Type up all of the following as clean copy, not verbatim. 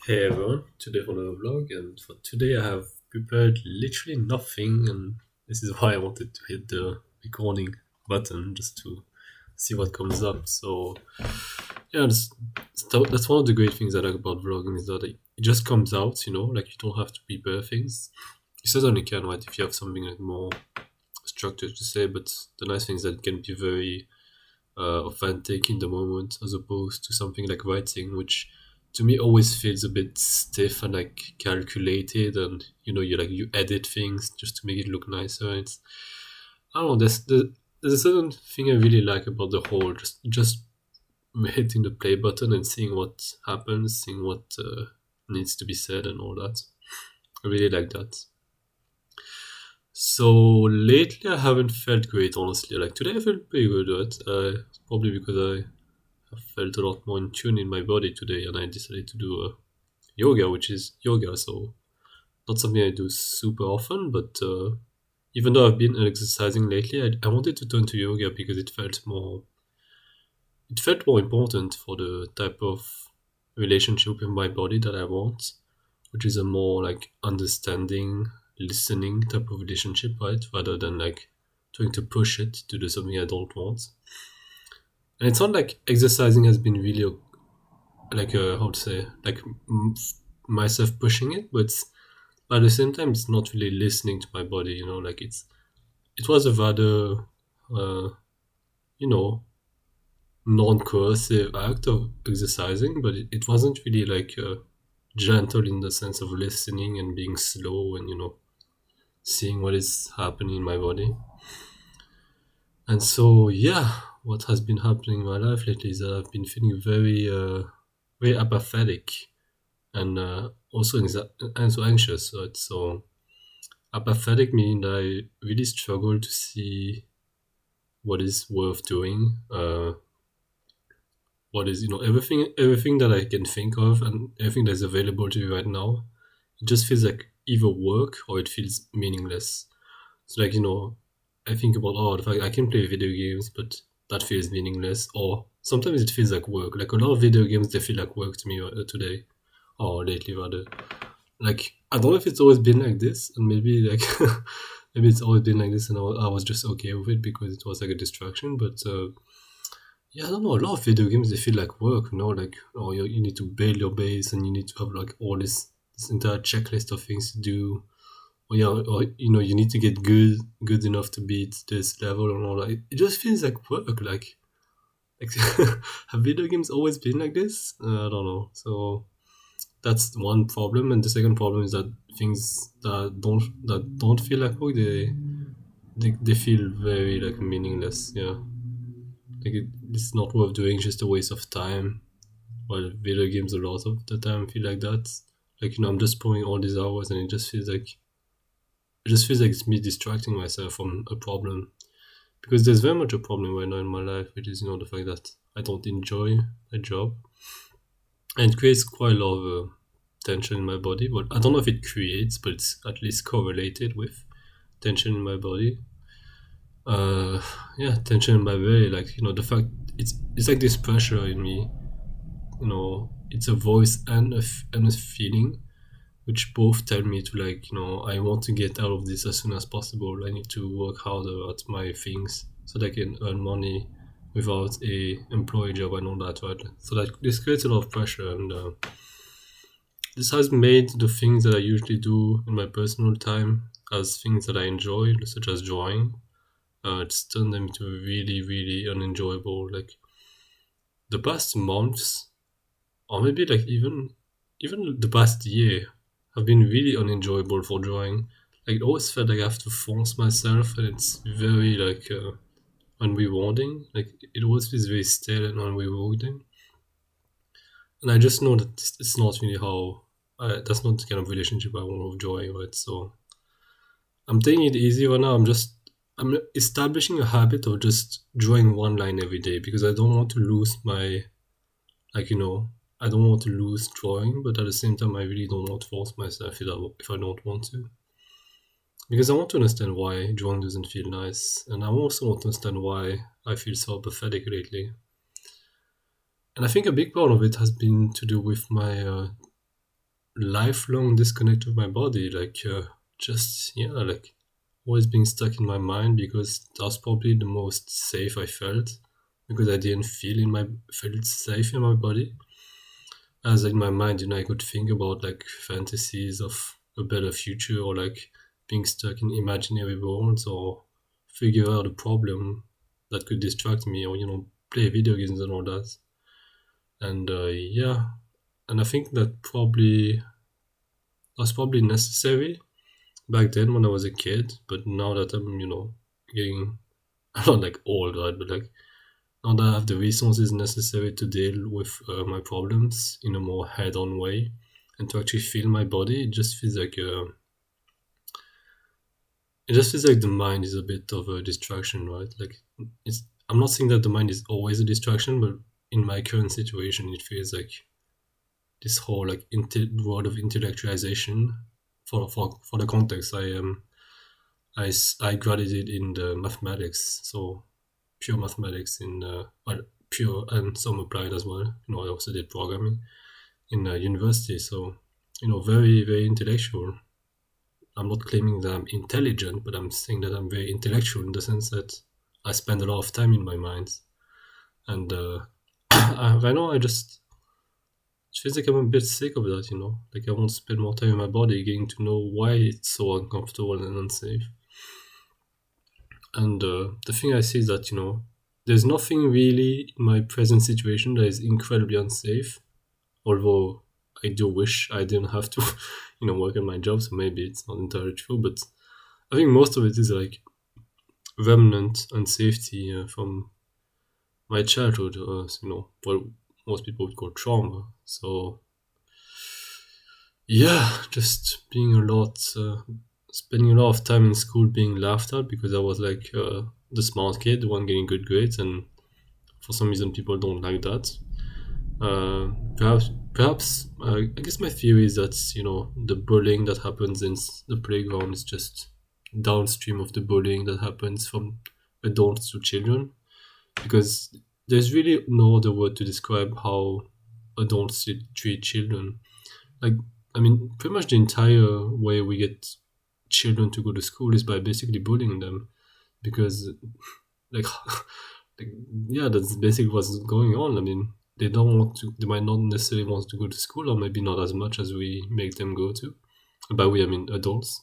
Hey everyone, today for another vlog, and for today I have prepared literally nothing, and this is why I wanted to hit the recording button just to see what comes up. So yeah, that's one of the great things I like about vlogging is that it just comes out, like you don't have to prepare things. You certainly can, right, if you have something like more structured to say, but the nice thing is that it can be very authentic in the moment as opposed to something like writing, which to me always feels a bit stiff and like calculated, and you edit things just to make it look nicer. I don't know. There's a certain thing I really like about the whole just hitting the play button and seeing what happens, seeing what needs to be said and all that. I really like that. So lately I haven't felt great, honestly. Like today I felt pretty good, right? Probably because I felt a lot more in tune in my body today, and I decided to do yoga, which is yoga. So not something I do super often, but even though I've been exercising lately, I wanted to turn to yoga because it felt more important for the type of relationship with my body that I want, which is a more like understanding, listening type of relationship, right? Rather than like trying to push it to do something I don't want. And it's not like exercising has been really like how to say like myself pushing it, but at the same time it's not really listening to my body. Like it was a rather uh, you know non-coercive act of exercising, but it wasn't really like gentle in the sense of listening and being slow and seeing what is happening in my body. And so yeah, what has been happening in my life lately is that I've been feeling very apathetic and also and so anxious. Right? So apathetic meaning that I really struggle to see what is worth doing. What is everything that I can think of and everything that's available to me right now. It just feels like either work or it feels meaningless. So like I think about the fact I can play video games, but that feels meaningless. Or sometimes it feels like work. Like a lot of video games, they feel like work to me today, or lately rather. Like I don't know if it's always been like this, and maybe like maybe it's always been like this, and I was just okay with it because it was like a distraction. But yeah, I don't know. A lot of video games they feel like work, like oh you need to build your base and you need to have like all this entire checklist of things to do. Or yeah, or you need to get good enough to beat this level and all that. It just feels like work. Like have video games always been like this? I don't know. So that's one problem, and the second problem is that things that don't feel like work, they feel very like meaningless. Yeah, like it's not worth doing, just a waste of time. While video games a lot of the time feel like that. Like I'm just pouring all these hours, and it just feels like it's me distracting myself from a problem, because there's very much a problem right now in my life, which is the fact that I don't enjoy my job, and it creates quite a lot of tension in my body. But I don't know if it creates, but it's at least correlated with tension in my body. Uh, yeah, tension in my belly, like the fact it's like this pressure in me. It's a voice and and a feeling, which both tell me to like I want to get out of this as soon as possible. I need to work harder at my things so that I can earn money without a employee job and all that, right? So that this creates a lot of pressure, and this has made the things that I usually do in my personal time as things that I enjoy, such as drawing. It's turned them into really, really unenjoyable. Like the past months, or maybe like even the past year, have been really unenjoyable for drawing. Like it always felt like I have to force myself, and it's very like unrewarding. Like it always feels very stale and unrewarding. And I just know that it's not really that's not the kind of relationship I want with drawing, right? So I'm taking it easy right now. I'm establishing a habit of just drawing one line every day because I don't want to lose my like I don't want to lose drawing, but at the same time I really don't want to force myself if I don't want to, because I want to understand why drawing doesn't feel nice, and I also want to understand why I feel so pathetic lately. And I think a big part of it has been to do with my lifelong disconnect with my body, like just yeah, like always being stuck in my mind because that was probably the most safe I felt because I didn't felt safe in my body. As in my mind, I could think about like fantasies of a better future or like being stuck in imaginary worlds or figure out a problem that could distract me or play video games and all that. And yeah, and I think that's probably necessary back then when I was a kid, but now that I'm getting not like old, right, but like now that I have the resources necessary to deal with my problems in a more head-on way and to actually feel my body, it just feels like the mind is a bit of a distraction, right? Like it's I'm not saying that the mind is always a distraction, but in my current situation, it feels like this whole like world of intellectualization. For the context, I graduated in the mathematics, so pure mathematics in well, pure and some applied as well. I also did programming in university, so very very intellectual. I'm not claiming that I'm intelligent, but I'm saying that I'm very intellectual in the sense that I spend a lot of time in my mind, and right now it feels like I'm a bit sick of that. Like I want to spend more time in my body, getting to know why it's so uncomfortable and unsafe. And the thing I see is that, there's nothing really in my present situation that is incredibly unsafe, although I do wish I didn't have to, work at my job, so maybe it's not entirely true, but I think most of it is like remnant unsafety from my childhood, what most people would call trauma. So, yeah, just being spending a lot of time in school being laughed at because I was like the smart kid, the one getting good grades, and for some reason people don't like that. Perhaps, I guess my theory is that the bullying that happens in the playground is just downstream of the bullying that happens from adults to children, because there's really no other word to describe how adults treat children. Like, I mean, pretty much the entire way we get children to go to school is by basically bullying them, because like, like yeah, that's basically what's going on. I mean, they might not necessarily want to go to school, or maybe not as much as we make them go to. By we, I mean adults,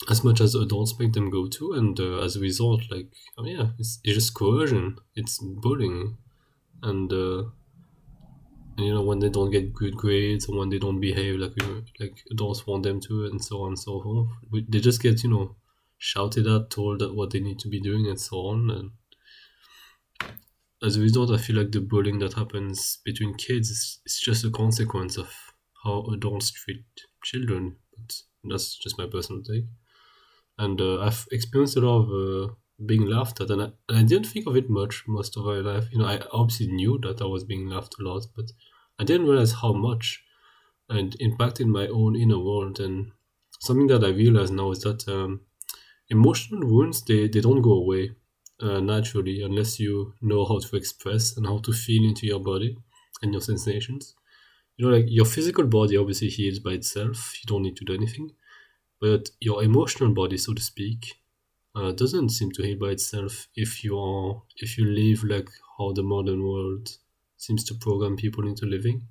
as much as adults make them go to, and as a result, like, oh yeah, it's just coercion, it's bullying, and when they don't get good grades or when they don't behave like adults want them to, and so on and so forth, they just get shouted at, told that what they need to be doing, and so on. And as a result, I feel like the bullying that happens between kids is just a consequence of how adults treat children. But that's just my personal take. And I've experienced a lot of being laughed at, and I didn't think of it much most of my life. I obviously knew that I was being laughed a lot, but I didn't realize how much and impacted my own inner world. And something that I realize now is that emotional wounds, they don't go away naturally unless you know how to express and how to feel into your body and your sensations. Like your physical body obviously heals by itself. You don't need to do anything. But your emotional body, so to speak, doesn't seem to heal by itself if you live like how the modern world seems to program people into living,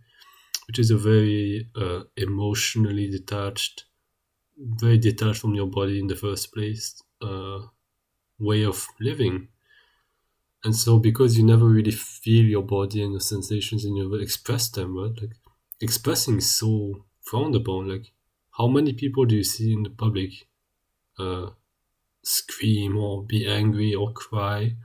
which is a very emotionally detached, very detached from your body in the first place way of living. And so, because you never really feel your body and your sensations and you never express them, right? Like, expressing is so frowned upon. Like, how many people do you see in the public uh, scream or be angry or cry?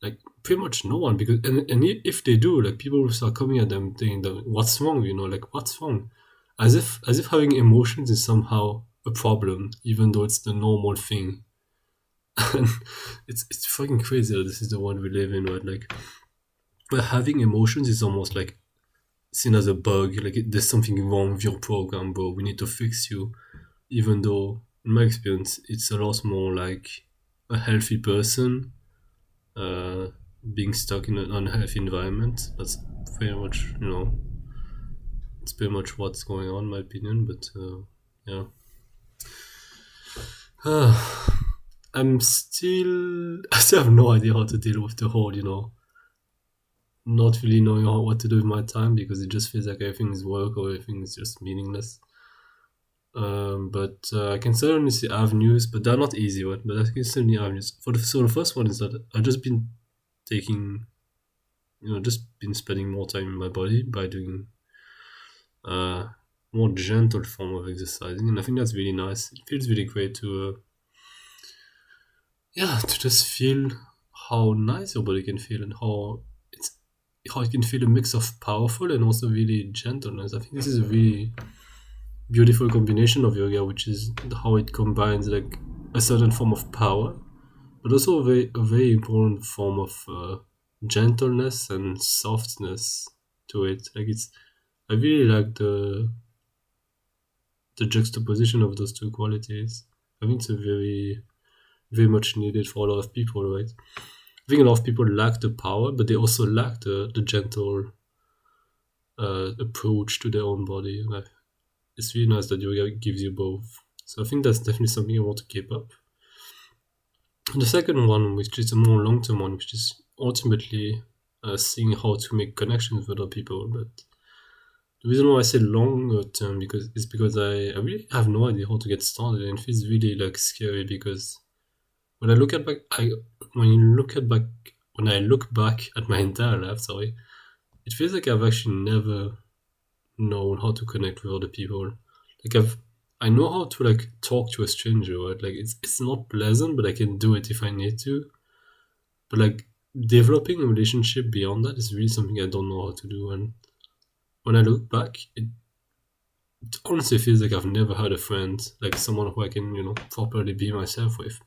Like, pretty much no one. Because and if they do, like, people will start coming at them saying that what's wrong? Like, what's wrong? As if having emotions is somehow a problem, even though it's the normal thing. And it's fucking crazy that this is the world we live in, right? Like, where having emotions is almost like seen as a bug. Like, there's something wrong with your program, bro. We need to fix you. Even though, in my experience, it's a lot more like a healthy person uh, being stuck in an unhealthy environment. That's very much, it's pretty much what's going on, in my opinion. But yeah, I still have no idea how to deal with the whole, not really knowing what to do with my time, because it just feels like everything is work or everything is just meaningless. But I can certainly see avenues, but they're not easy ones. But I can certainly avenues. So the first one is that I've just been taking, just been spending more time in my body by doing uh, more gentle form of exercising, and I think that's really nice. It feels really great to, to just feel how nice your body can feel and how it can feel a mix of powerful and also really gentleness. I think this is a really beautiful combination of yoga, which is how it combines like a certain form of power, but also a very important form of gentleness and softness to it. Like I really like the juxtaposition of those two qualities. I think it's a very, very much needed for a lot of people, right? I think a lot of people lack the power, but they also lack the gentle approach to their own body. And it's really nice that yoga gives you both. So I think that's definitely something I want to keep up. And the second one, which is a more long-term one, which is ultimately seeing how to make connections with other people. But the reason why I say longer term because I really have no idea how to get started, and it feels really like scary because when I look at back, when I look back at my entire life, sorry, it feels like I've actually never known how to connect with other people. Like I know how to like talk to a stranger, right? Like it's not pleasant, but I can do it if I need to. But like developing a relationship beyond that is really something I don't know how to do. And when I look back, it honestly feels like I've never had a friend, like someone who I can, properly be myself with.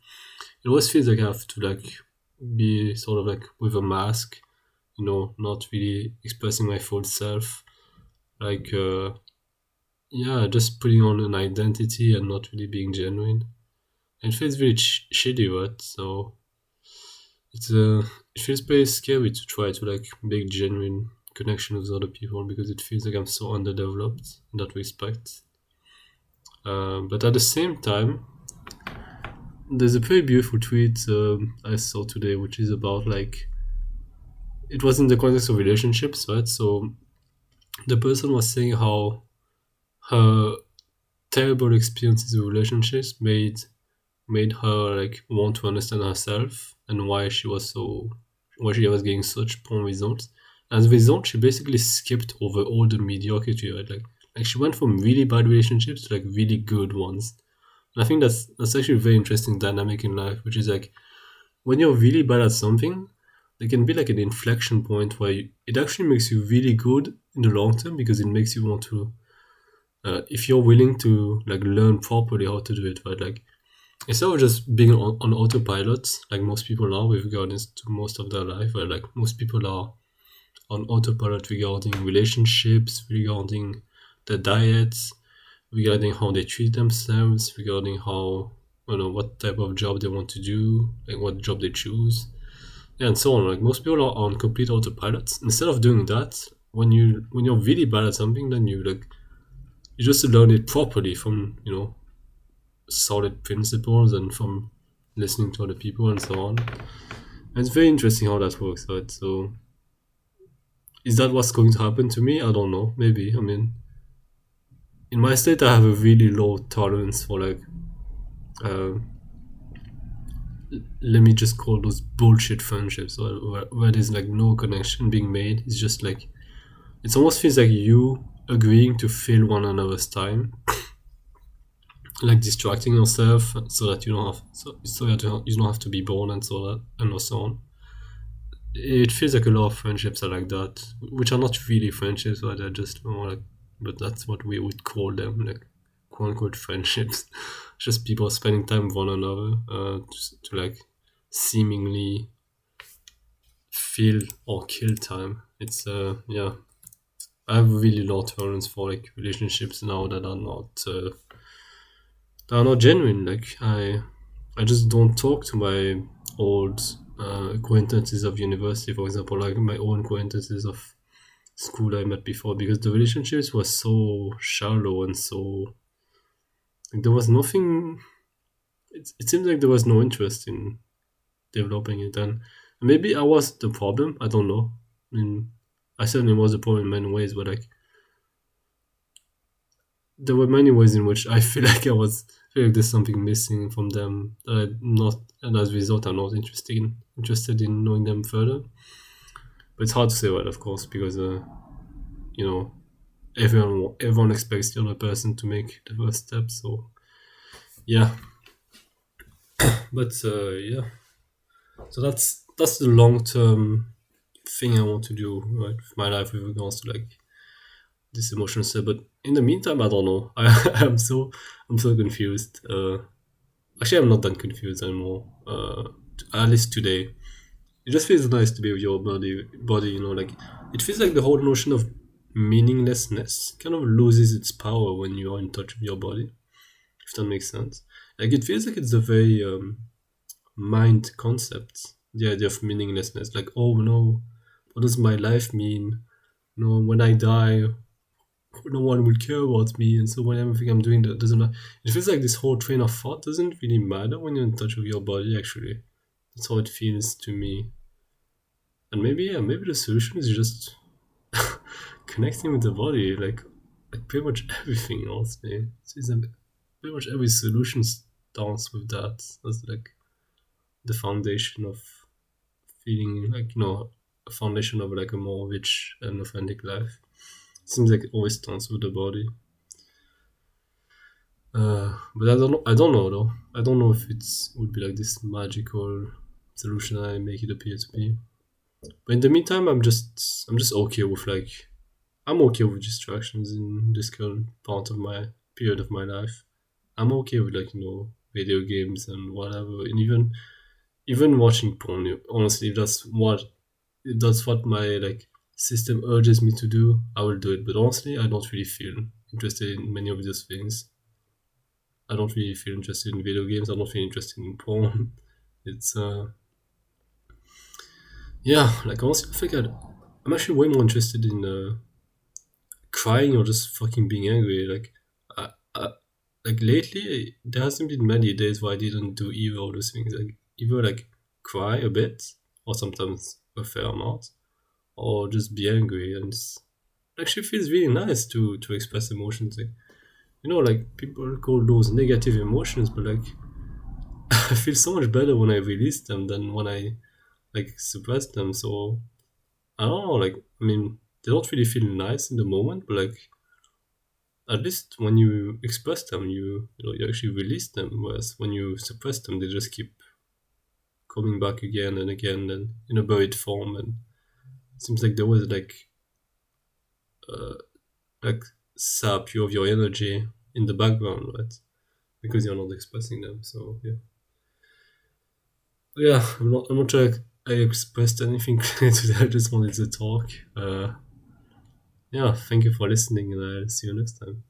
It always feels like I have to like be sort of like with a mask, not really expressing my full self. Like just putting on an identity and not really being genuine. And it feels very shitty, right? So it feels pretty scary to try to like make genuine connection with other people because it feels like I'm so underdeveloped in that respect. But at the same time, there's a pretty beautiful tweet I saw today, which is about like it was in the context of relationships, right? So the person was saying how her terrible experiences with relationships made her like want to understand herself and why she was getting such poor results. As a result, she basically skipped over all the mediocrity, right? Like she went from really bad relationships to like really good ones. And I think that's actually a very interesting dynamic in life, which is like when you're really bad at something, there can be like an inflection point where it actually makes you really good in the long term because it makes you want to, if you're willing to like learn properly how to do it, right? Like instead of just being on autopilot, like most people are with regards to most of their life, where like most people are on autopilot regarding relationships, regarding their diets, regarding how they treat themselves, regarding how what type of job they want to do, like what job they choose, and so on. Like most people are on complete autopilot. Instead of doing that, when you're really bad at something, then you just learn it properly from solid principles and from listening to other people and so on. And it's very interesting how that works, right? So is that what's going to happen to me? I don't know. Maybe. I mean, in my state, I have a really low tolerance for like, uh, let me just call those bullshit friendships, where there's like no connection being made. It's just like, it almost feels like you agreeing to fill one another's time, like distracting yourself so that you don't have so that you don't have to be born and so that and so on. It feels like a lot of friendships are like that, which are not really friendships, but they're just more like, but that's what we would call them, like quote unquote friendships. Just people spending time with one another to like seemingly fill or kill time. It's I have really low tolerance for like relationships now that are not genuine. Like I just don't talk to my old acquaintances of university, for example, like my own acquaintances of school I met before, because the relationships were so shallow and so, like, there was nothing. It seemed like there was no interest in developing it, and maybe I was the problem. I don't know. I mean, I certainly was the problem in many ways, but like there were many ways in which I feel like I feel like there's something missing from them that I'm not, and as a result, I'm not interested in knowing them further. But it's hard to say that, of course, because you know, everyone expects the other person to make the first step. So yeah, but yeah, so that's the long term thing I want to do, right, with my life with regards to like this emotional stuff. But in the meantime, I don't know. I'm so confused. Actually, I'm not that confused anymore. At least today, it just feels nice to be with your body. Like it feels like the whole notion of meaninglessness kind of loses its power when you are in touch with your body. If that makes sense. Like it feels like it's a very mind concept. The idea of meaninglessness. Like, oh no, what does my life mean? When I die, no one will care about me, and so when everything I'm doing that doesn't matter. It feels like this whole train of thought doesn't really matter when you're in touch with your body. Actually, that's how it feels to me. And maybe, yeah, maybe the solution is just connecting with the body, like pretty much everything else. Pretty much every solution starts with that. That's like the foundation of feeling like a foundation of like a more rich and authentic life. Seems like it always starts with the body. But I don't know though. I don't know if would be like this magical solution I make it appear to be. But in the meantime, I'm just okay with like I'm okay with distractions in this current part of my period of my life. I'm okay with like video games and whatever, and even watching porn. Honestly, if that's what my like system urges me to do, I will do it. But honestly, I don't really feel interested in many of these things. I don't really feel interested in video games. I don't feel interested in porn. It's yeah, like honestly, I'm actually way more interested in crying or just fucking being angry. I, like lately, there hasn't been many days where I didn't do either of those things. Like either like cry a bit, or sometimes a fair amount, or just be angry. And it actually feels really nice to express emotions. Like, like people call those negative emotions, but like I feel so much better when I release them than when I like suppress them. So I don't know. Like I mean, they don't really feel nice in the moment, but like at least when you express them, you actually release them. Whereas when you suppress them, they just keep coming back again and again, and in a buried form. And it seems like there was uh, like sap you of your energy in the background, right? Because you're not expressing them. So yeah, yeah. I'm not sure I expressed anything clear today. I just wanted to talk. Yeah. Thank you for listening, and I'll see you next time.